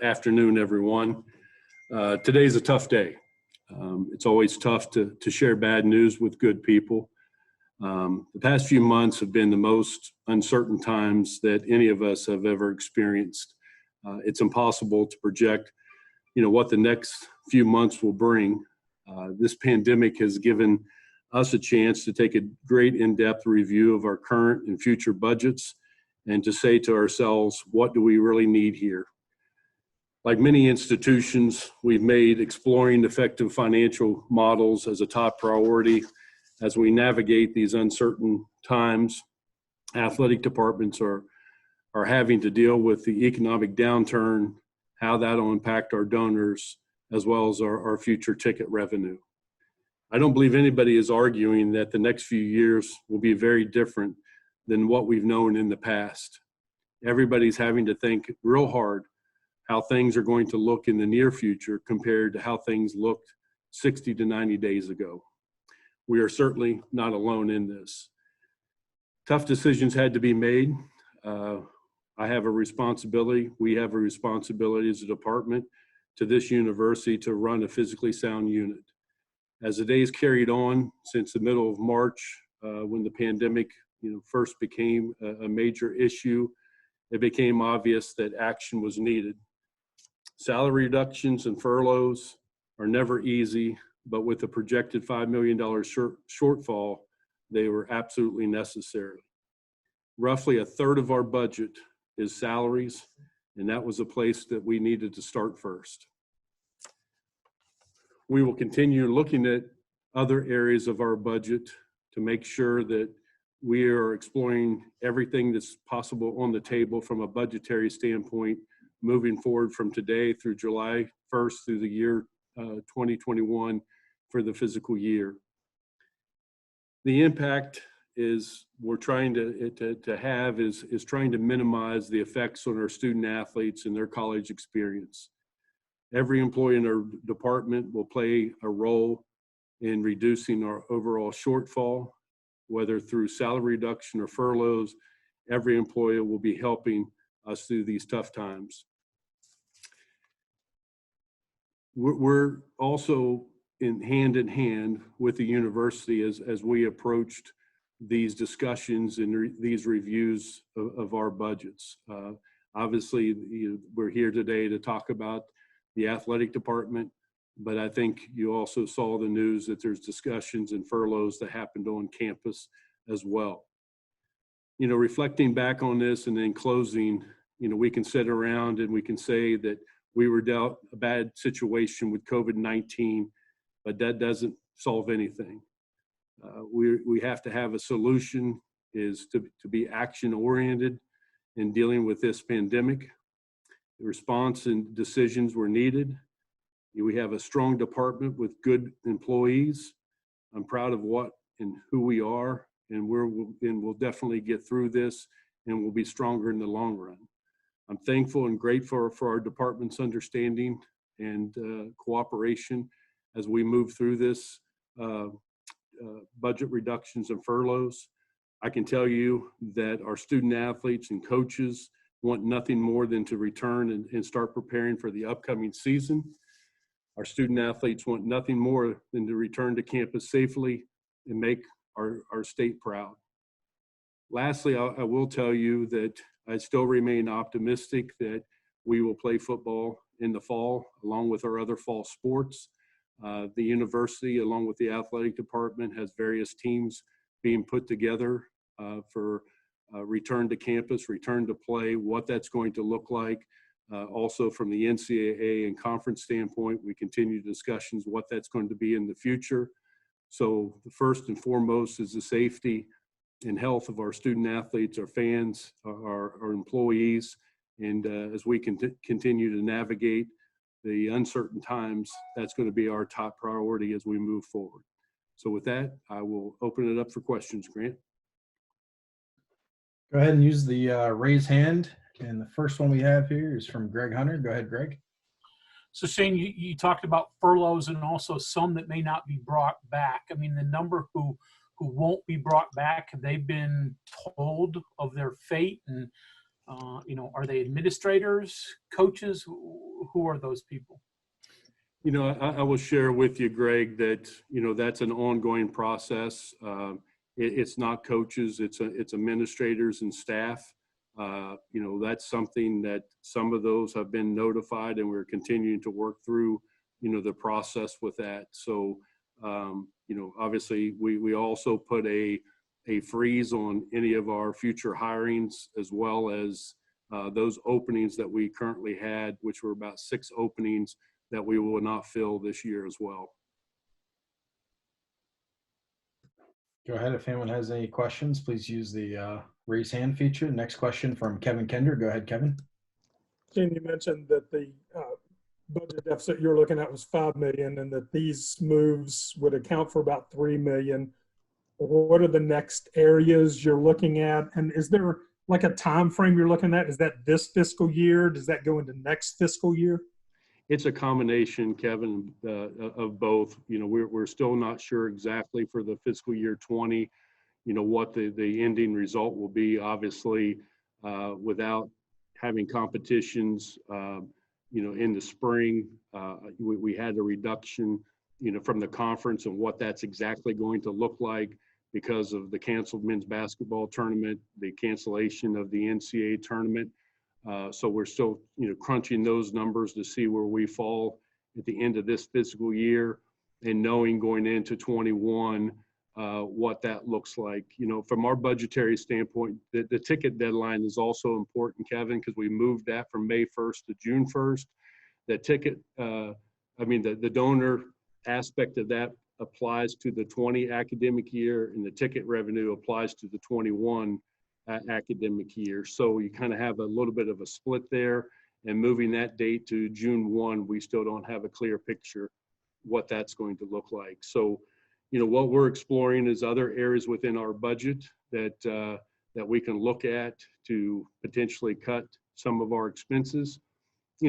Afternoon, everyone. Today's a tough day. It's always tough to share bad news with good people. The past few months have been the most uncertain times that any of us have ever experienced. It's impossible to project, what the next few months will bring. This pandemic has given us a chance to take a great in-depth review of our current and future budgets and to say to ourselves, what do we really need here? Like many institutions, we've made exploring effective financial models as a top priority as we navigate these uncertain times. Athletic departments are having to deal with the economic downturn, how that'll impact our donors, as well as our future ticket revenue. I don't believe anybody is arguing that the next few years will be very different than what we've known in the past. Everybody's having to think real hard how things are going to look in the near future compared to how things looked 60 to 90 days ago. We are certainly not alone in this. Tough decisions had to be made. I have a responsibility, we have a responsibility as a department to this university to run a physically sound unit. As the days carried on since the middle of March, when the pandemic first became a major issue, it became obvious that action was needed. Salary reductions and furloughs are never easy, but with a projected $5 million shortfall, they were absolutely necessary. Roughly a third of our budget is salaries, and that was a place that we needed to start first. We will continue looking at other areas of our budget to make sure that we are exploring everything that's possible on the table from a budgetary standpoint, moving forward from today through July 1st through the year 2021 for the fiscal year. The impact is we're trying to have is trying to minimize the effects on our student athletes and their college experience. Every employee in our department will play a role in reducing our overall shortfall, whether through salary reduction or furloughs. Every employee will be helping us through these tough times. We're also in hand with the university as we approached these discussions and these reviews of our budgets. Obviously, we're here today to talk about the athletic department, but I think you also saw the news that there's discussions and furloughs that happened on campus as well. Reflecting back on this and then closing, we can sit around and we can say that we were dealt a bad situation with COVID-19, but that doesn't solve anything. We have to have a solution is to be action-oriented in dealing with this pandemic. The response and decisions were needed. We have a strong department with good employees. I'm proud of what and who we are, and we'll definitely get through this, and we'll be stronger in the long run. I'm thankful and grateful for our department's understanding and cooperation as we move through this budget reductions and furloughs. I can tell you that our student athletes and coaches want nothing more than to return and start preparing for the upcoming season. Our student athletes want nothing more than to return to campus safely and make our state proud. Lastly, I will tell you that I still remain optimistic that we will play football in the fall along with our other fall sports. The university, along with the athletic department, has various teams being put together for return to campus, return to play, what that's going to look like. Also from the NCAA and conference standpoint, we continue discussions what that's going to be in the future. So the first and foremost is the safety and health of our student athletes, our fans, our employees, and as we continue to navigate the uncertain times, that's going to be our top priority as we move forward. So with that, I will open it up for questions. Grant? Go ahead and use the raise hand. And the first one we have here is from Greg Hunter. Go ahead, Greg. So Shane, you talked about furloughs and also some that may not be brought back. I mean, the number who won't be brought back, have they been told of their fate? And Are they administrators, coaches? Who are those people? I will share with you, Greg, that, that's an ongoing process. It's not coaches, it's administrators and staff. That's something that some of those have been notified, and we're continuing to work through, the process with that. So, obviously we also put a freeze on any of our future hirings, as well as those openings that we currently had, which were about 6 openings that we will not fill this year as well. Go ahead. If anyone has any questions, please use the raise hand feature. Next question from Kevin Kender. Go ahead, Kevin. Gene, you mentioned that the budget deficit you're looking at was $5 million, and that these moves would account for about $3 million. What are the next areas you're looking at? And is there like a time frame you're looking at? Is that this fiscal year? Does that go into next fiscal year? It's a combination, Kevin, of both. We're still not sure exactly for the fiscal year 20, what the ending result will be. Obviously, without having competitions, in the spring, we had a reduction, from the conference, and what that's exactly going to look like because of the canceled men's basketball tournament, the cancellation of the NCAA tournament. So we're still, crunching those numbers to see where we fall at the end of this fiscal year, and knowing going into 21 what that looks like. From our budgetary standpoint, the ticket deadline is also important, Kevin, because we moved that from May 1st to June 1st. That ticket, the donor aspect of that applies to the 20 academic year, and the ticket revenue applies to the 21 academic year. So you kind of have a little bit of a split there, and moving that date to June 1, we still don't have a clear picture what that's going to look like. So, what we're exploring is other areas within our budget that we can look at to potentially cut some of our expenses.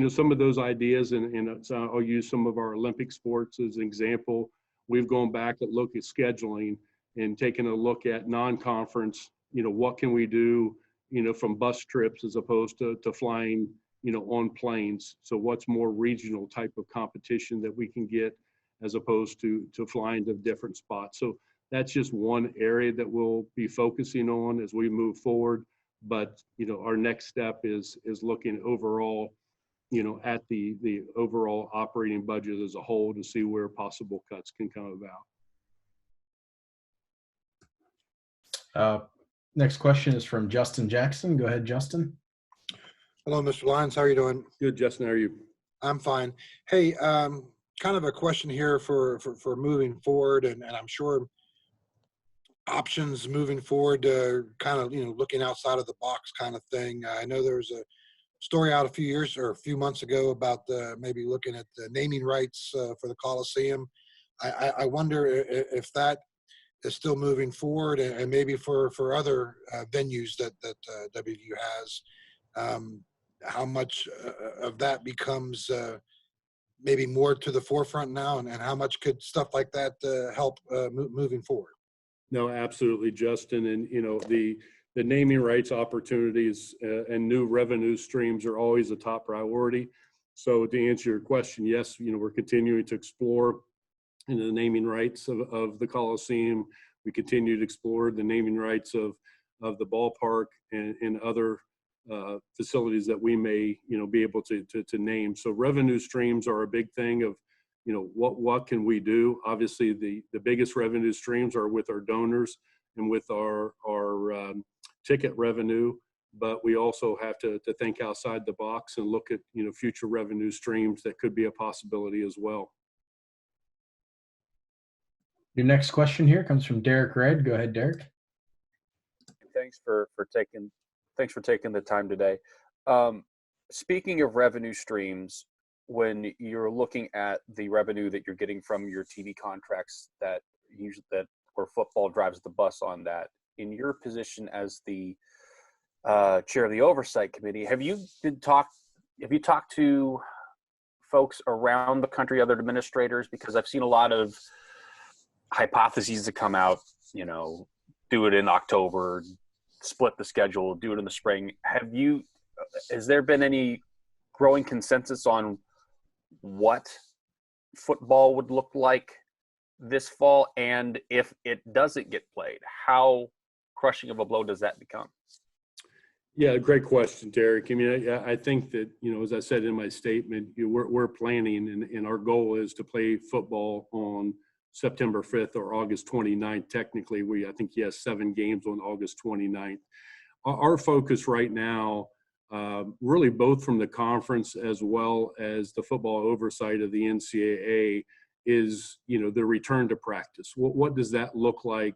Some of those ideas, and so I'll use some of our Olympic sports as an example. We've gone back and looked at scheduling and taken a look at non-conference. What can we do, from bus trips as opposed to flying, on planes? So what's more regional type of competition that we can get as opposed to flying to different spots? So that's just one area that we'll be focusing on as we move forward. But, our next step is looking overall, at the overall operating budget as a whole to see where possible cuts can come about. Next question is from Justin Jackson. Go ahead, Justin. Hello, Mr. Lyons. How are you doing? Good, Justin. How are you? I'm fine. Hey, kind of a question here for moving forward, and I'm sure options moving forward, kind of, looking outside of the box kind of thing. I know there was a story out a few months ago about maybe looking at the naming rights for the Coliseum. I wonder if that is still moving forward, and maybe for other venues that WVU has, how much of that becomes maybe more to the forefront now, and how much could stuff like that help moving forward? No, absolutely, Justin. And, the naming rights opportunities and new revenue streams are always a top priority. So to answer your question, yes, we're continuing to explore the naming rights of the Coliseum. We continue to explore the naming rights of the ballpark and other facilities that we may, be able to name. So revenue streams are a big thing of, what can we do? Obviously, the biggest revenue streams are with our donors and with our ticket revenue, but we also have to think outside the box and look at, future revenue streams that could be a possibility as well. Your next question here comes from Derek Red. Go ahead, Derek. Thanks for taking the time today. Speaking of revenue streams, when you're looking at the revenue that you're getting from your TV contracts that where football drives the bus on that, in your position as the chair of the oversight committee, have you talked to folks around the country, other administrators? Because I've seen a lot of hypotheses to come out, do it in October, split the schedule, do it in the spring. Have you has there been any growing consensus on what football would look like this fall? And if it doesn't get played, how crushing of a blow does that become? Yeah, great question, Derek. I mean, I think that, as I said in my statement, we're planning, and our goal is to play football on September 5th or August 29th. Technically, I think he has 7 games on August 29th. Our focus right now, really both from the conference as well as the football oversight of the NCAA, is, the return to practice. What does that look like?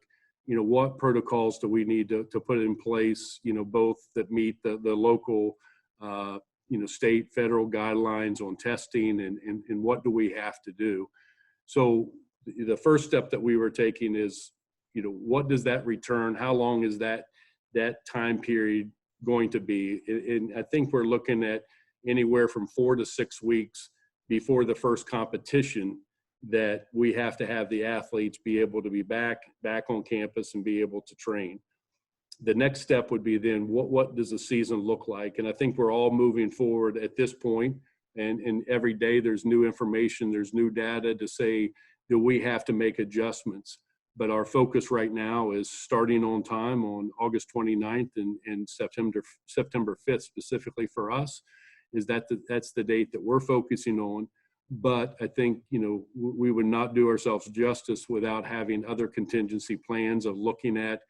What protocols do we need to put in place, both that meet the local, state, federal guidelines on testing, and what do we have to do? So the first step that we were taking is, what does that return? How long is that time period going to be? And I think we're looking at anywhere from 4 to 6 weeks before the first competition that we have to have the athletes be able to be back on campus and be able to train. The next step would be then what does the season look like? And I think we're all moving forward at this point, and every day there's new information, there's new data to say that we have to make adjustments. But our focus right now is starting on time on August 29th and September 5th specifically for us. That's the date that we're focusing on. But I think, we would not do ourselves justice without having other contingency plans of looking at,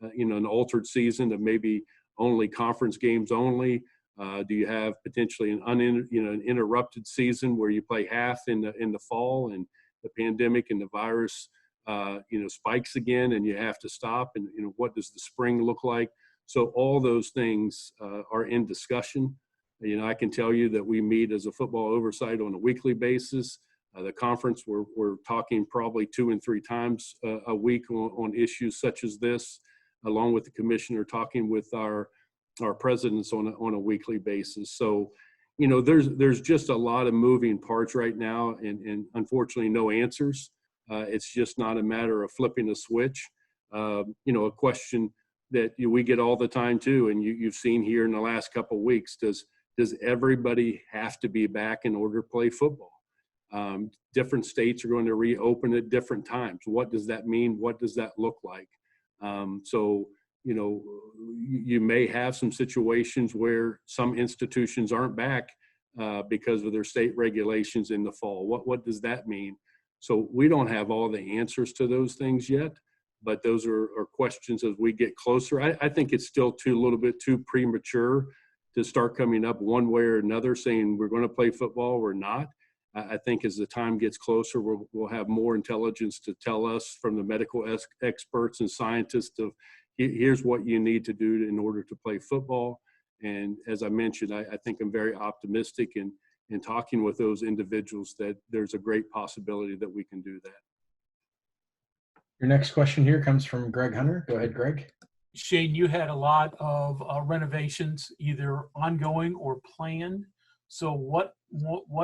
an altered season of maybe only conference games only. Do you have potentially an interrupted season where you play half in the fall and the pandemic and the virus, spikes again and you have to stop? And, what does the spring look like? So all those things are in discussion. I can tell you that we meet as a football oversight on a weekly basis. The conference, we're talking probably 2 and 3 times a week on issues such as this, along with the commissioner talking with our presidents on a weekly basis. So, there's just a lot of moving parts right now, and unfortunately no answers. It's just not a matter of flipping a switch. A question that we get all the time too, and you've seen here in the last couple of weeks, does everybody have to be back in order to play football? Different states are going to reopen at different times. What does that mean? What does that look like? So, you may have some situations where some institutions aren't back because of their state regulations in the fall. What does that mean? So we don't have all the answers to those things yet, but those are questions as we get closer. I think it's still a little bit too premature to start coming up one way or another saying we're going to play football or not. I think as the time gets closer, we'll have more intelligence to tell us from the medical experts and scientists of here's what you need to do in order to play football. And as I mentioned, I think I'm very optimistic in talking with those individuals that there's a great possibility that we can do that. Your next question here comes from Greg Hunter. Go ahead, Greg. Shane, you had a lot of renovations either ongoing or planned. So what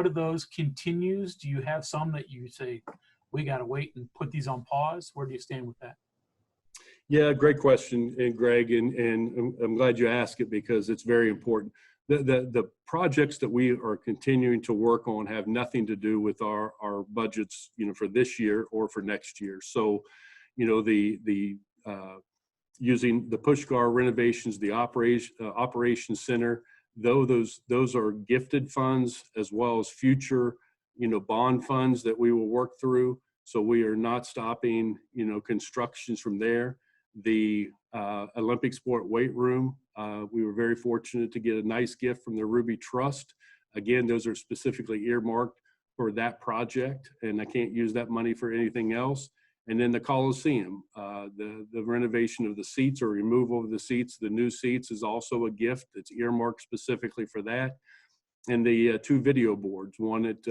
of those continues? Do you have some that you say, we got to wait and put these on pause? Where do you stand with that? Yeah, great question, Greg, and I'm glad you asked it because it's very important. The projects that we are continuing to work on have nothing to do with our budgets, for this year or for next year. So, the using the Pushgar renovations, the operations center, though those are gifted funds as well as future, bond funds that we will work through. So we are not stopping, constructions from there. The Olympic Sport Weight Room, we were very fortunate to get a nice gift from the Ruby Trust. Again, those are specifically earmarked for that project, and I can't use that money for anything else. And then the Coliseum, the renovation of the seats or removal of the seats, the new seats is also a gift that's earmarked specifically for that. And the 2 video boards, one at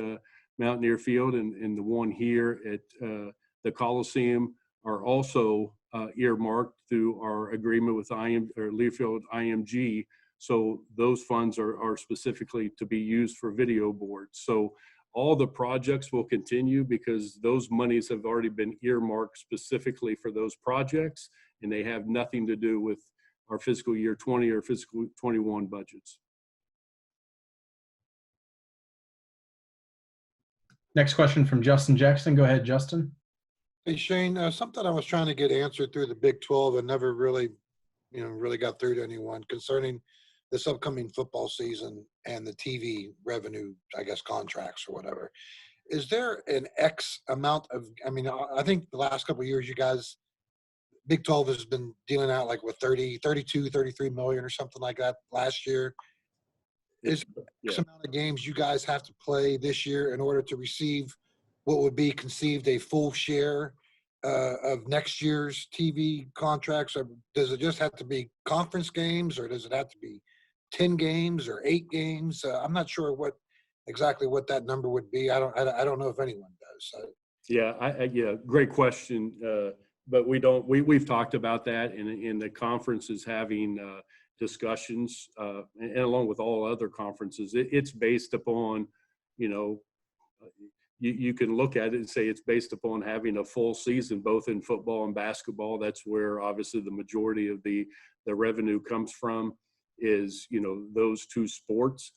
Mountaineer Field and the one here at the Coliseum, are also earmarked through our agreement with Learfield IMG. So those funds are specifically to be used for video boards. So all the projects will continue because those monies have already been earmarked specifically for those projects, and they have nothing to do with our fiscal year 20 or fiscal 21 budgets. Next question from Justin Jackson. Go ahead, Justin. Hey, Shane, something I was trying to get answered through the Big 12 and never really, really got through to anyone concerning this upcoming football season and the TV revenue, I guess, contracts or whatever. Is there an X amount of, I think the last couple of years, you guys, Big 12 has been dealing out like with 32, 33 million or something like that last year. Is X amount of games you guys have to play this year in order to receive what would be conceived a full share of next year's TV contracts? Or does it just have to be conference games, or does it have to be 10 games or 8 games? I'm not sure exactly what that number would be. I don't know if anyone does. So. Yeah, great question. But we've talked about that, and the conference is having discussions, and along with all other conferences, it's based upon, you can look at it and say it's based upon having a full season, both in football and basketball. That's where obviously the majority of the revenue comes from, is, those two sports.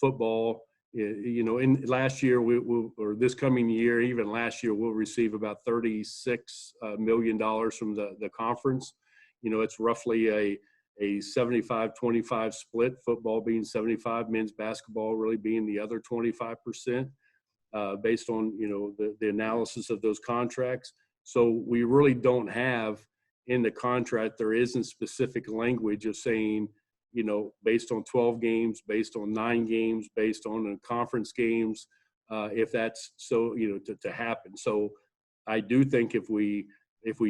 Football, in last year, or this coming year, even last year, we'll receive about $36 million from the conference. It's roughly a 75-25 split, football being 75, men's basketball really being the other 25%, based on, the analysis of those contracts. So we really don't have in the contract, there isn't specific language of saying, based on 12 games, based on 9 games, based on conference games, if that's so, to happen. So I do think if we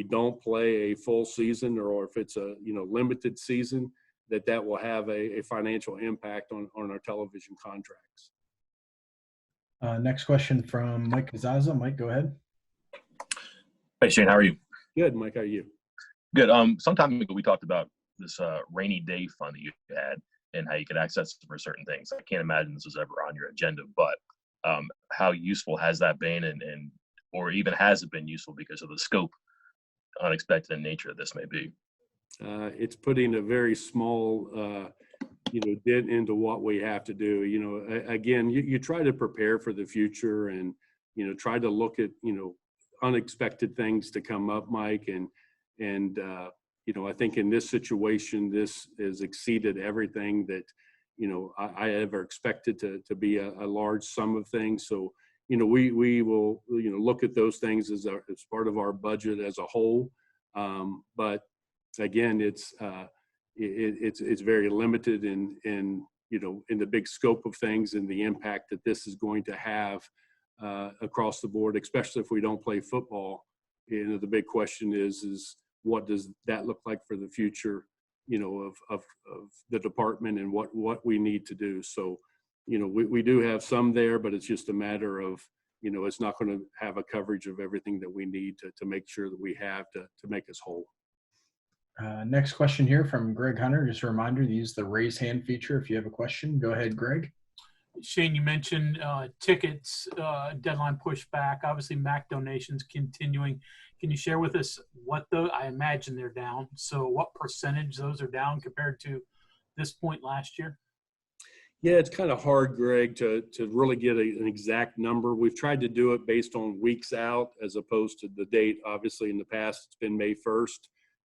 don't play a full season, or if it's a, limited season, that will have a financial impact on our television contracts. Next question from Mike Gazaza. Mike, go ahead. Hey, Shane, how are you? Good, Mike. How are you? Good. Some time ago, we talked about this rainy day fund that you had and how you could access it for certain things. I can't imagine this was ever on your agenda, but how useful has that been, or even has it been useful because of the scope, unexpected in nature this may be? It's putting a very small, dent into what we have to do. Again, you try to prepare for the future, and, try to look at, unexpected things to come up, Mike. And I think in this situation, this has exceeded everything that, I ever expected to be a large sum of things. So, we will, look at those things as part of our budget as a whole. But again, it's very limited in the big scope of things and the impact that this is going to have across the board, especially if we don't play football. The big question is what does that look like for the future, of the department, and what we need to do. So, we do have some there, but it's just a matter of, it's not going to have a coverage of everything that we need to make sure that we have to make us whole. Next question here from Greg Hunter. Just a reminder to use the raise hand feature if you have a question. Go ahead, Greg. Shane, you mentioned tickets, deadline pushback, obviously MAC donations continuing. Can you share with us I imagine they're down. So what percentage those are down compared to this point last year? Yeah, it's kind of hard, Greg, to really get an exact number. We've tried to do it based on weeks out as opposed to the date. Obviously, in the past, it's been May 1st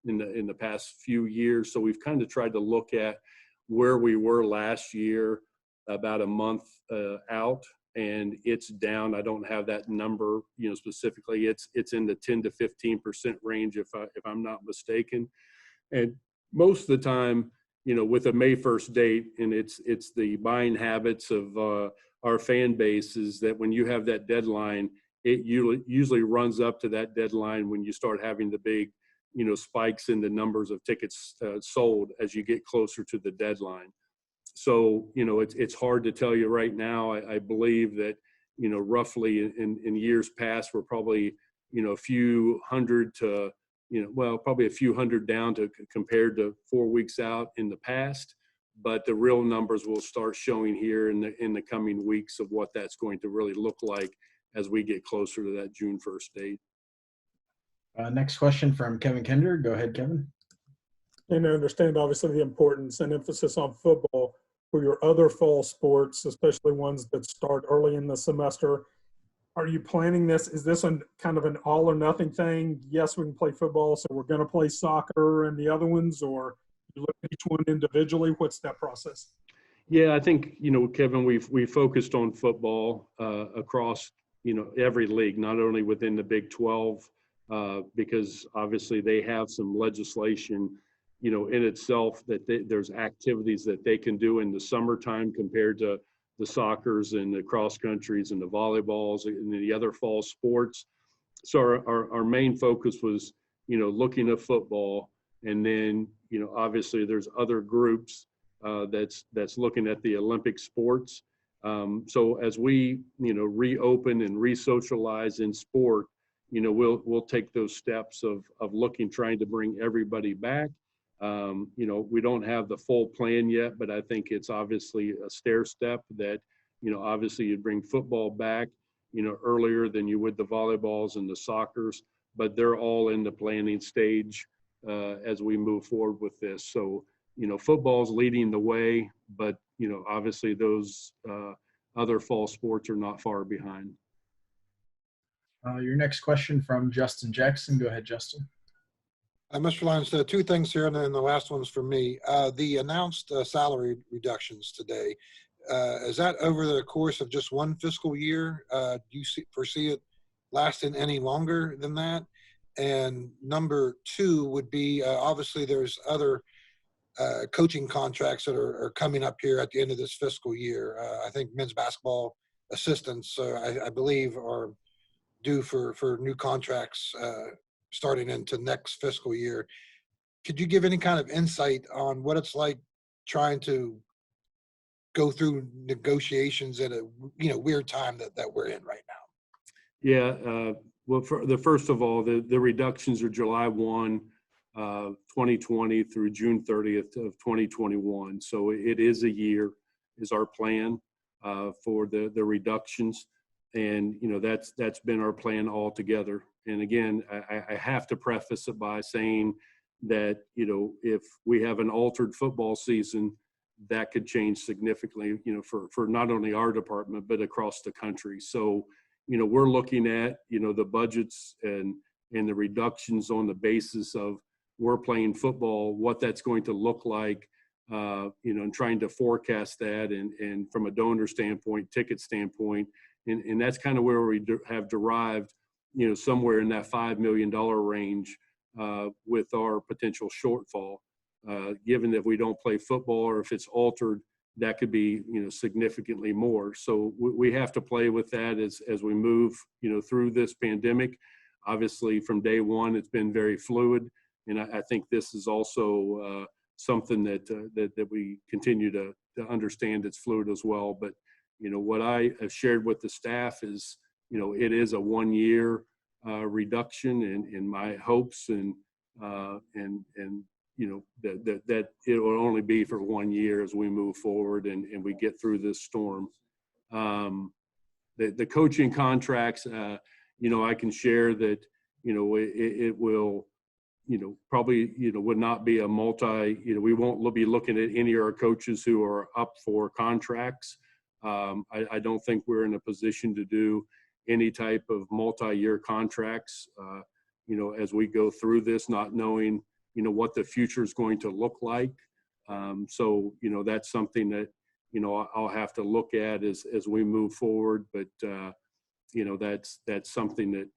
in the past few years. So we've kind of tried to look at where we were last year about a month out, and it's down. I don't have that number, specifically. It's in the 10 to 15% range, if I'm not mistaken. And most of the time, with a May 1st date, and it's the buying habits of our fan base, is that when you have that deadline, it usually runs up to that deadline when you start having the big, spikes in the numbers of tickets sold as you get closer to the deadline. So, it's hard to tell you right now. I believe that, roughly in years past, we're probably, a few hundred to, probably a few hundred down compared to 4 weeks out in the past. But the real numbers will start showing here in the coming weeks of what that's going to really look like as we get closer to that June 1st date. Next question from Kevin Kender. Go ahead, Kevin. And I understand obviously the importance and emphasis on football. For your other fall sports, especially ones that start early in the semester, are you planning this? Is this a kind of an all or nothing thing? Yes, we can play football, so we're going to play soccer and the other ones, or you look at each one individually? What's that process? Yeah, I think, Kevin, we focused on football across, every league, not only within the Big 12, because obviously they have some legislation, in itself that there's activities that they can do in the summertime compared to the soccers and the cross countries and the volleyballs and the other fall sports. So our main focus was, looking at football, and then, obviously there's other groups that's looking at the Olympic sports. So as we, reopen and re-socialize in sport, we'll take those steps of trying to bring everybody back. We don't have the full plan yet, but I think it's obviously a stair step that, obviously you'd bring football back, earlier than you would the volleyballs and the soccers, but they're all in the planning stage as we move forward with this. So, football's leading the way, but, obviously those other fall sports are not far behind. Your next question from Justin Jackson. Go ahead, Justin. Mr. Lyons, two things here, and then the last one's for me. The announced salary reductions today, is that over the course of just one fiscal year? Do you foresee it lasting any longer than that? And number two would be, obviously there's other coaching contracts that are coming up here at the end of this fiscal year. I think men's basketball assistants, I believe, are due for new contracts starting into next fiscal year. Could you give any kind of insight on what it's like trying to go through negotiations at a weird time that we're in right now? Yeah, well, first of all, the reductions are July 1, 2020 through June 30th of 2021. So it is a year is our plan for the reductions. And, that's been our plan altogether. And again, I have to preface it by saying that, if we have an altered football season, that could change significantly, for not only our department, but across the country. So, we're looking at, the budgets and the reductions on the basis of we're playing football, what that's going to look like, and trying to forecast that and from a donor standpoint, ticket standpoint. And that's kind of where we have derived, somewhere in that $5 million range with our potential shortfall. Given that we don't play football, or if it's altered, that could be, significantly more. So we have to play with that as we move, through this pandemic. Obviously, from day one, it's been very fluid. And I think this is also something that we continue to understand it's fluid as well. But, what I have shared with the staff is, it is a 1 year reduction in my hopes and that it will only be for 1 year as we move forward and we get through this storm. The coaching contracts, I can share that, it will, probably, would not be a we won't be looking at any of our coaches who are up for contracts. I don't think we're in a position to do any type of multi-year contracts, as we go through this, not knowing, what the future is going to look like. So, that's something that, I'll have to look at as we move forward. But, that's something that,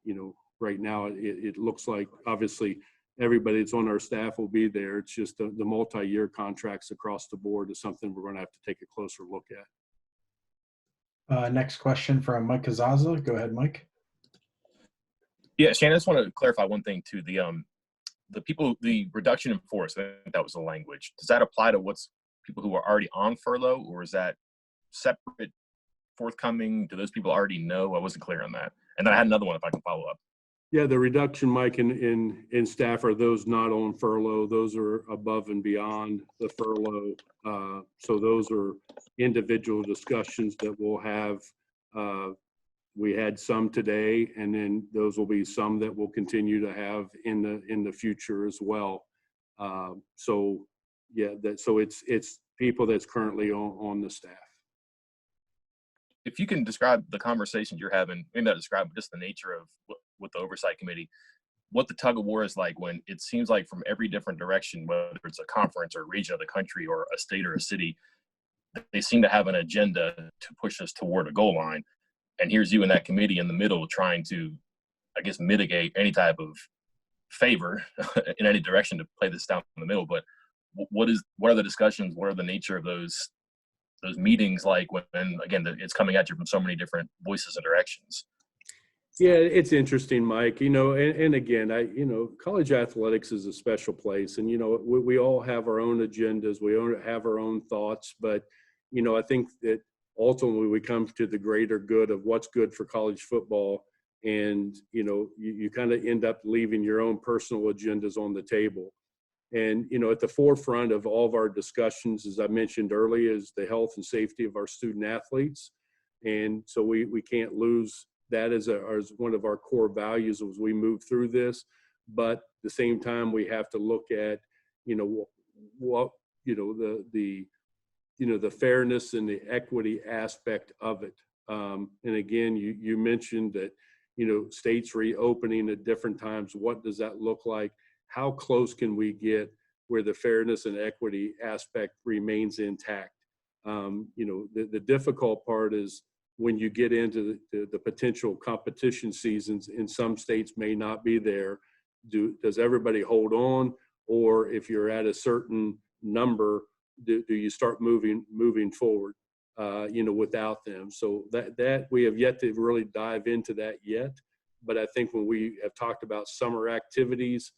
right now it looks like obviously everybody that's on our staff will be there. It's just the multi-year contracts across the board is something we're going to have to take a closer look at. Next question from Mike Kazaza. Go ahead, Mike. Yeah, Shannon, I just want to clarify one thing too. The reduction in force, I think that was the language. Does that apply to people who are already on furlough, or is that separate, forthcoming? Do those people already know? I wasn't clear on that. And then I had another one if I can follow up. Yeah, the reduction, Mike, in staff are those not on furlough. Those are above and beyond the furlough. So those are individual discussions that we'll have. We had some today, and then those will be some that we'll continue to have in the future as well. So yeah, so it's people that's currently on the staff. if you can describe the conversations you're having, maybe not describe, but just the nature of with the oversight committee, what the tug of war is like when it seems like from every different direction, whether it's a conference or a region of the country or a state or a city, they seem to have an agenda to push us toward a goal line. And here's you in that committee in the middle trying to, I guess, mitigate any type of favor in any direction to play this down in the middle. But what are the discussions? What are the nature of those meetings like when again, it's coming at you from so many different voices and directions? Yeah, it's interesting, Mike. And again, college athletics is a special place, and we all have our own agendas, we all have our own thoughts, but I think that ultimately we come to the greater good of what's good for college football, and you kind of end up leaving your own personal agendas on the table. And at the forefront of all of our discussions, as I mentioned earlier, is the health and safety of our student athletes, and so we can't lose that as one of our core values as we move through this. But at the same time, we have to look at, what, the fairness and the equity aspect of it. And again, you mentioned that, states reopening at different times. What does that look like? How close can we get where the fairness and equity aspect remains intact? The difficult part is when you get into the potential competition seasons, and some states may not be there. Does everybody hold on? Or if you're at a certain number, do you start moving forward, without them? So that we have yet to really dive into that yet. But I think when we have talked about summer activities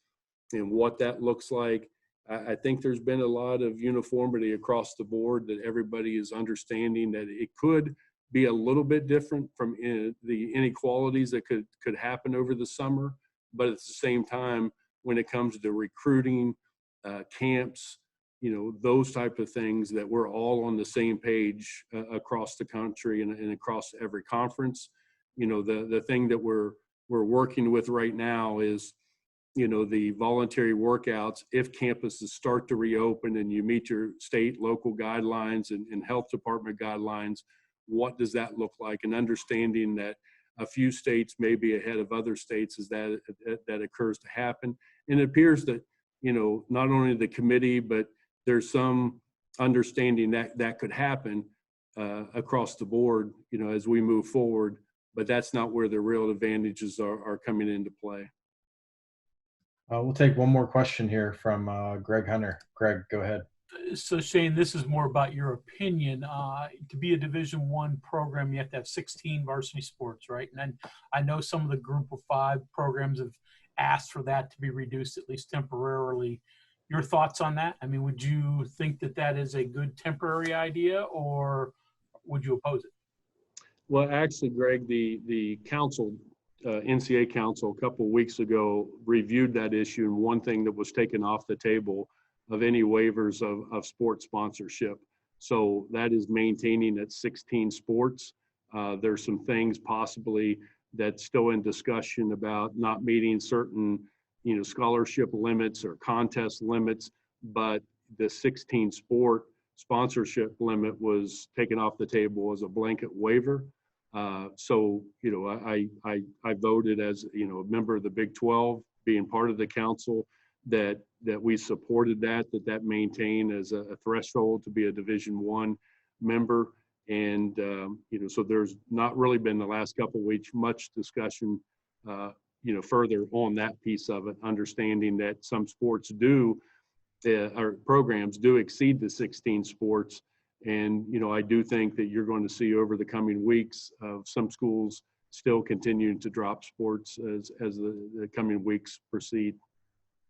and what that looks like, I think there's been a lot of uniformity across the board, that everybody is understanding that it could be a little bit different from the inequalities that could happen over the summer. But at the same time, when it comes to recruiting, camps, those type of things, that we're all on the same page across the country and across every conference. The thing that we're working with right now is, the voluntary workouts. If campuses start to reopen and you meet your state, local guidelines and health department guidelines, what does that look like? And understanding that a few states may be ahead of other states as that occurs to happen. And it appears that, not only the committee, but there's some understanding that could happen across the board, as we move forward. But that's not where the real advantages are coming into play. We'll take one more question here from Greg Hunter. Greg, go ahead. So Shane, this is more about your opinion. To be a Division I program, you have to have 16 varsity sports, right? And I know some of the Group of 5 programs have asked for that to be reduced, at least temporarily. Your thoughts on that? I mean, would you think that is a good temporary idea, or would you oppose it? Well, actually, Greg, the council, NCAA council, a couple of weeks ago reviewed that issue, and one thing that was taken off the table of any waivers of sports sponsorship. So that is maintaining at 16 sports. There's some things possibly that's still in discussion about not meeting certain, scholarship limits or contest limits, but the 16 sport sponsorship limit was taken off the table as a blanket waiver. So, I voted as, a member of the Big 12, being part of the council, that we supported that maintain as a threshold to be a Division I member. And, so there's not really been the last couple of weeks much discussion, further on that piece of it, understanding that some sports our programs do exceed the 16 sports. And, I do think that you're going to see over the coming weeks of some schools still continuing to drop sports as the coming weeks proceed.